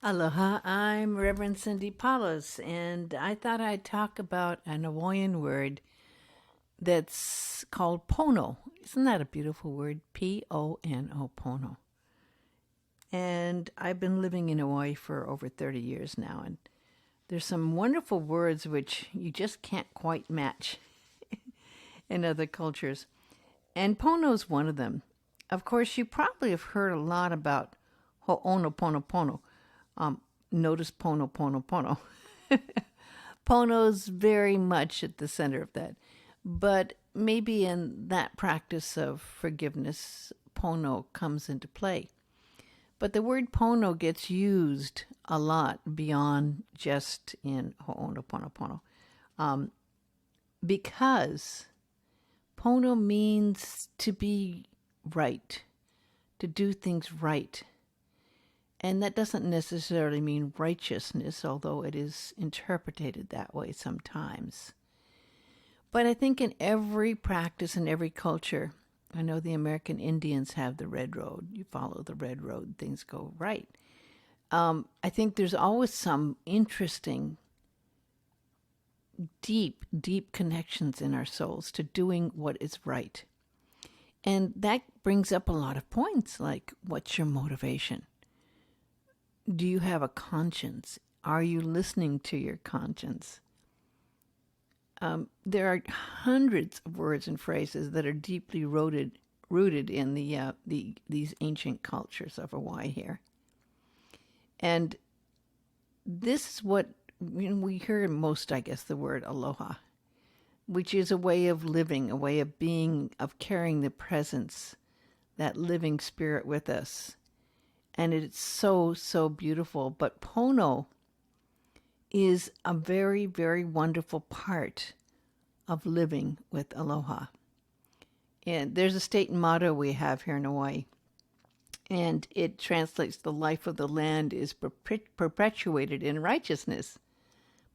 Aloha, I'm Reverend Cindy Paulus, and I thought I'd talk about an Hawaiian word that's called Pono. Isn't that a beautiful word? Pono, Pono. And I've been living in Hawaii for over 30 years now, and there's some wonderful words which you just can't quite match in other cultures. And Pono's one of them. Of course, you probably have heard a lot about Ho'onoponopono. Notice Pono, Pono, Pono. Pono's very much at the center of that. But maybe in that practice of forgiveness, Pono comes into play. But the word Pono gets used a lot beyond just in Ho'onoponopono. Because Pono means to be right, to do things right. And that doesn't necessarily mean righteousness, although it is interpreted that way sometimes. But I think in every practice, in every culture, I know the American Indians have the red road. You follow the red road, things go right. I think there's always some interesting, deep, deep connections in our souls to doing what is right. And that brings up a lot of points, like what's your motivation? Do you have a conscience? Are you listening to your conscience? There are hundreds of words and phrases that are deeply rooted in these ancient cultures of Hawaii here. And this is what we hear most, I guess, the word aloha, which is a way of living, a way of being, of carrying the presence, that living spirit with us. And it's so, so beautiful. But Pono is a very, very wonderful part of living with aloha. And there's a state motto we have here in Hawaii, and it translates, the life of the land is perpetuated in righteousness.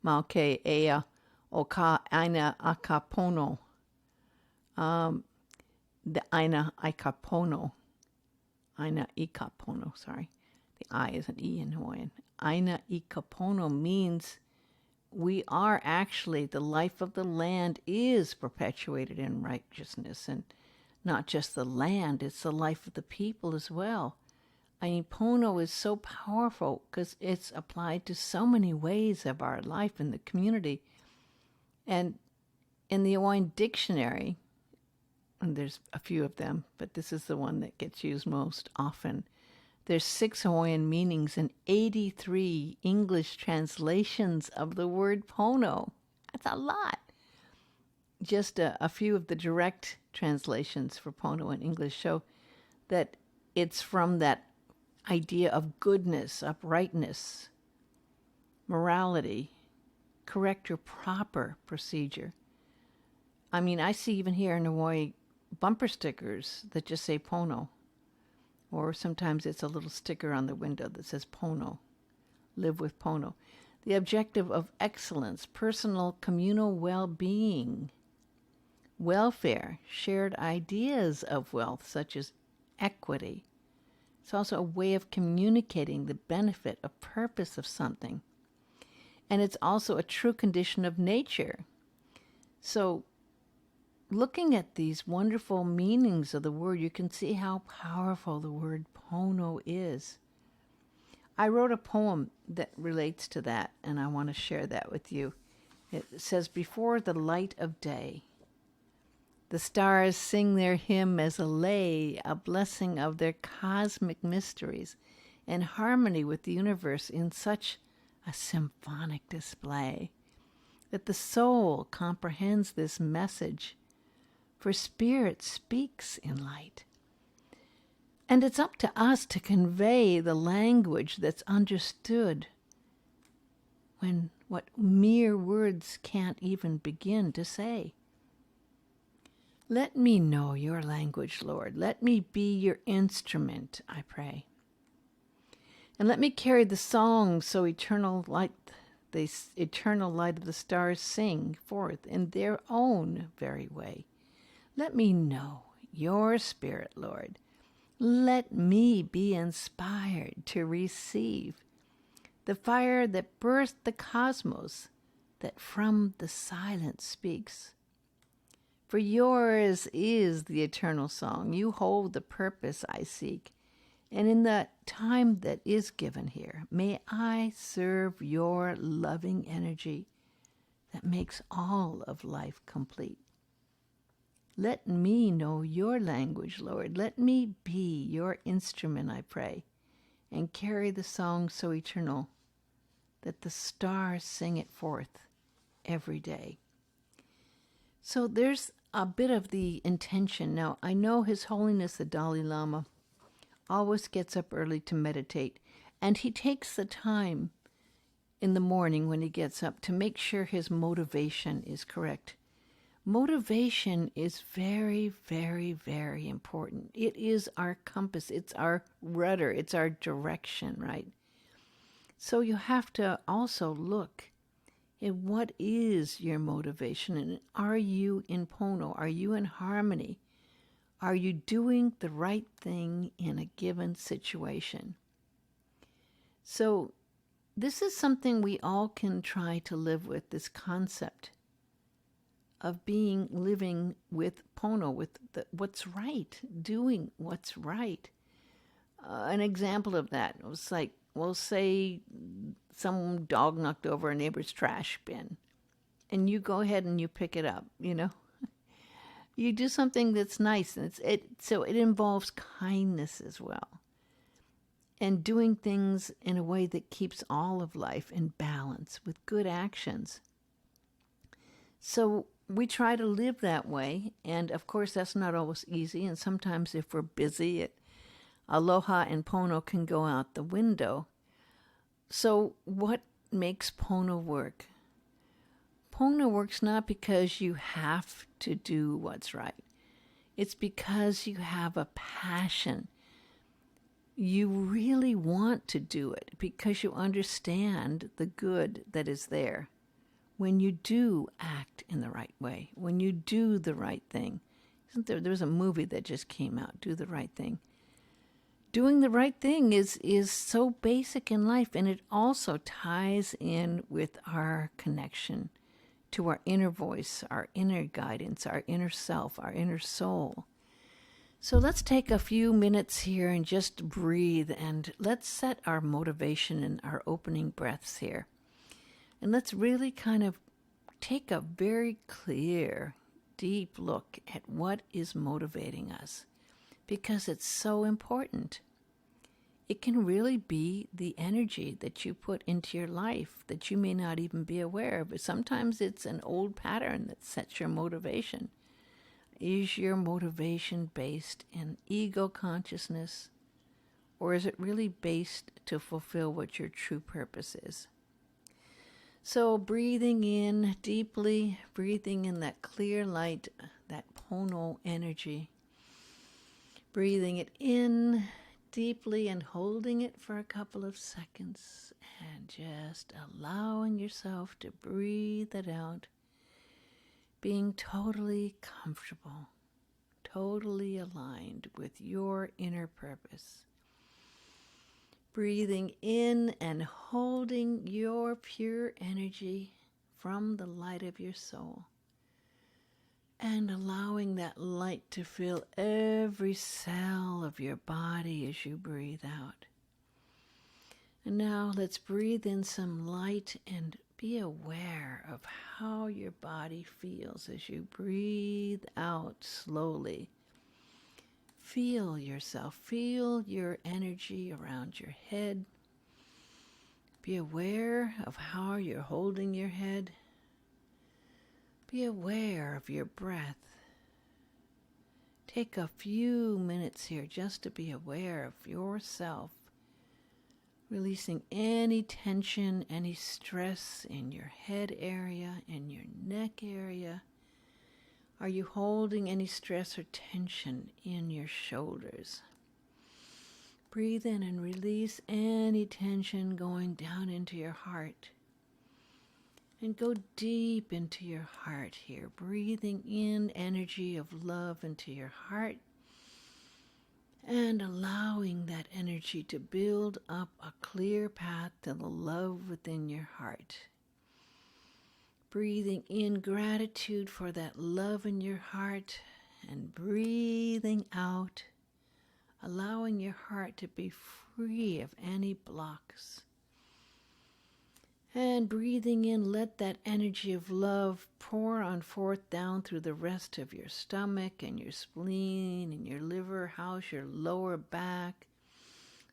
Mauke ea o ka aina aka pono. The aina ika pono. Aina ika pono, sorry. The I is an E in Hawaiian. Aina ika pono means we are actually, the life of the land is perpetuated in righteousness. And not just the land, it's the life of the people as well. I mean, Pono is so powerful because it's applied to so many ways of our life in the community. And in the Hawaiian dictionary, and there's a few of them, but this is the one that gets used most often. There's 6 Hawaiian meanings and 83 English translations of the word Pono. That's a lot. Just a few of the direct translations for Pono in English show that it's from that idea of goodness, uprightness, morality, correct or proper procedure. I mean, I see even here in Hawaii bumper stickers that just say Pono. Or sometimes it's a little sticker on the window that says Pono. Live with Pono. The objective of excellence, personal communal well-being, welfare, shared ideas of wealth such as equity. It's also a way of communicating the benefit or purpose of something. And it's also a true condition of nature. So looking at these wonderful meanings of the word, you can see how powerful the word Pono is. I wrote a poem that relates to that, and I want to share that with you. It says, before the light of day, the stars sing their hymn as a lay, a blessing of their cosmic mysteries, in harmony with the universe in such a symphonic display that the soul comprehends this message, for spirit speaks in light. And it's up to us to convey the language that's understood when what mere words can't even begin to say. Let me know your language, Lord. Let me be your instrument, I pray. And let me carry the song so eternal light, the eternal light of the stars sing forth in their own very way. Let me know your spirit, Lord. Let me be inspired to receive the fire that birthed the cosmos, that from the silence speaks. For yours is the eternal song. You hold the purpose I seek. And in the time that is given here, may I serve your loving energy that makes all of life complete. Let me know your language, Lord. Let me be your instrument, I pray, and carry the song so eternal that the stars sing it forth every day. So there's a bit of the intention. Now, I know His Holiness the Dalai Lama always gets up early to meditate, and he takes the time in the morning when he gets up to make sure his motivation is correct. Motivation is very, very, very important. It is our compass, it's our rudder, it's our direction, right? So you have to also look at what is your motivation, and are you in Pono? Are you in harmony? Are you doing the right thing in a given situation? So this is something we all can try to live with, this concept of living with Pono, with what's right, doing what's right. An example of that was like, well, say some dog knocked over a neighbor's trash bin, and you go ahead and you pick it up, You do something that's nice, and so it involves kindness as well. And doing things in a way that keeps all of life in balance with good actions. So we try to live that way, and of course that's not always easy, and sometimes if we're busy, aloha and Pono can go out the window. So what makes Pono work? Pono works not because you have to do what's right. It's because you have a passion. You really want to do it because you understand the good that is there when you do act in the right way, when you do the right thing. There was a movie that just came out, Do the Right Thing. Doing the right thing is so basic in life, and it also ties in with our connection to our inner voice, our inner guidance, our inner self, our inner soul. So let's take a few minutes here and just breathe, and let's set our motivation and our opening breaths here. And let's really kind of take a very clear, deep look at what is motivating us, because it's so important. It can really be the energy that you put into your life that you may not even be aware of. But sometimes it's an old pattern that sets your motivation. Is your motivation based in ego consciousness, or is it really based to fulfill what your true purpose is? So breathing in deeply, breathing in that clear light, that Pono energy. Breathing it in deeply and holding it for a couple of seconds and just allowing yourself to breathe it out, being totally comfortable, totally aligned with your inner purpose. Breathing in and holding your pure energy from the light of your soul, and allowing that light to fill every cell of your body as you breathe out. And now let's breathe in some light and be aware of how your body feels as you breathe out slowly. Feel yourself, feel your energy around your head. Be aware of how you're holding your head. Be aware of your breath. Take a few minutes here just to be aware of yourself, releasing any tension, any stress in your head area, in your neck area. Are you holding any stress or tension in your shoulders? Breathe in and release any tension going down into your heart. And go deep into your heart here, breathing in energy of love into your heart and allowing that energy to build up a clear path to the love within your heart. Breathing in gratitude for that love in your heart and breathing out, allowing your heart to be free of any blocks. And breathing in, let that energy of love pour on forth down through the rest of your stomach and your spleen and your liver, house your lower back,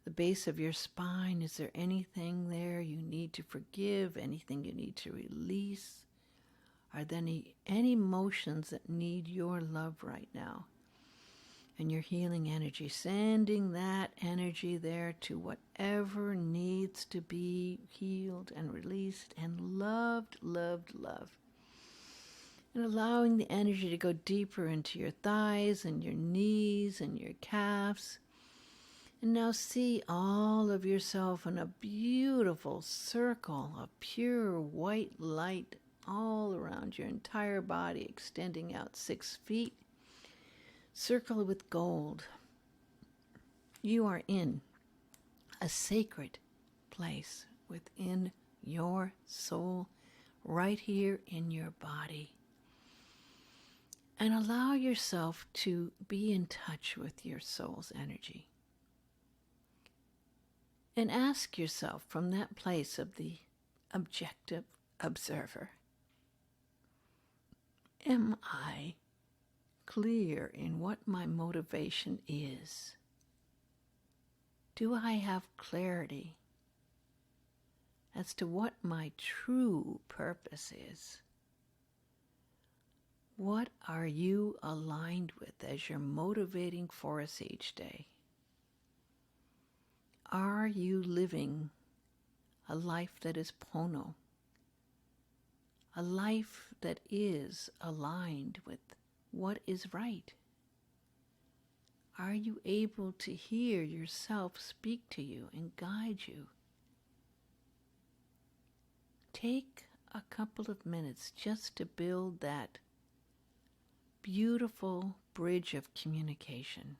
the base of your spine. Is there anything there you need to forgive, anything you need to release? Are there any emotions that need your love right now? And your healing energy, sending that energy there to whatever needs to be healed and released and loved, loved, loved. And allowing the energy to go deeper into your thighs and your knees and your calves. And now see all of yourself in a beautiful circle of pure white light all around your entire body, extending out 6 feet. Circle with gold. You are in a sacred place within your soul, right here in your body. And allow yourself to be in touch with your soul's energy. And ask yourself from that place of the objective observer, am I clear in what my motivation is? Do I have clarity as to what my true purpose is? What are you aligned with as your motivating force each day? Are you living a life that is Pono? A life that is aligned with what is right? Are you able to hear yourself speak to you and guide you? Take a couple of minutes just to build that beautiful bridge of communication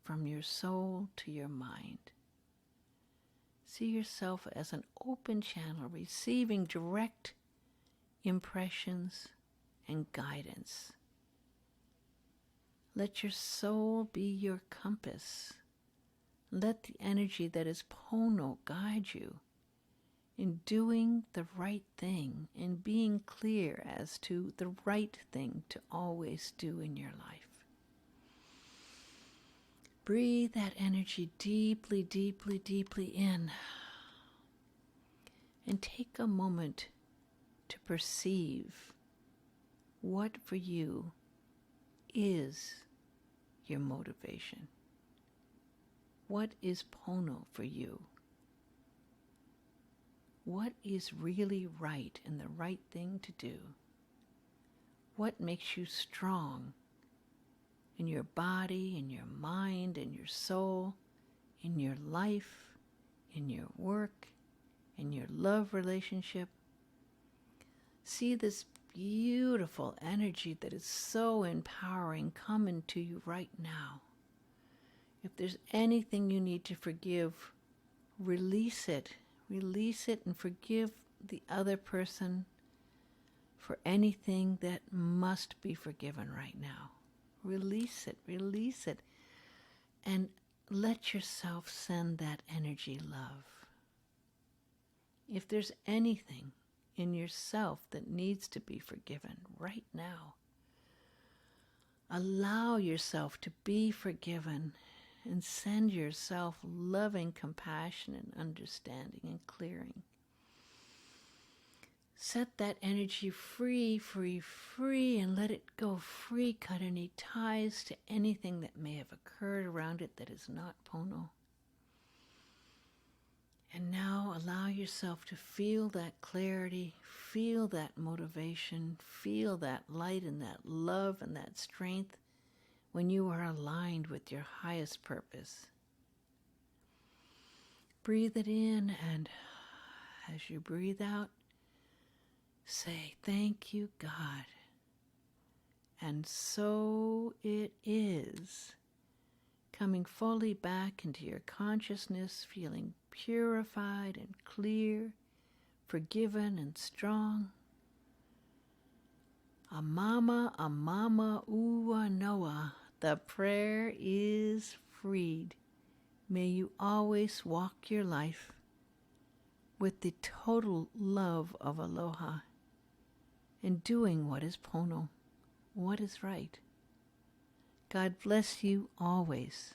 from your soul to your mind. See yourself as an open channel receiving direct impressions and guidance. Let your soul be your compass. Let the energy that is Pono guide you in doing the right thing and being clear as to the right thing to always do in your life. Breathe that energy deeply, deeply, deeply in. And take a moment to perceive what for you is your motivation. What is Pono for you? What is really right and the right thing to do? What makes you strong in your body, in your mind, in your soul, in your life, in your work, in your love relationship? See this beautiful energy that is so empowering come into you right now. If there's anything you need to forgive, release it. Release it and forgive the other person for anything that must be forgiven right now. Release it, and let yourself send that energy love. If there's anything in yourself that needs to be forgiven right now, allow yourself to be forgiven and send yourself loving compassion and understanding and clearing. Set that energy free, free, free, and let it go free. Cut any ties to anything that may have occurred around it that is not Pono. And now allow yourself to feel that clarity, feel that motivation, feel that light and that love and that strength when you are aligned with your highest purpose. Breathe it in, and as you breathe out, say, thank you, God. And so it is. coming fully back into your consciousness, feeling purified and clear, forgiven and strong. Amama Ua Noa. The prayer is freed. May you always walk your life with the total love of aloha and doing what is Pono, what is right. God bless you always.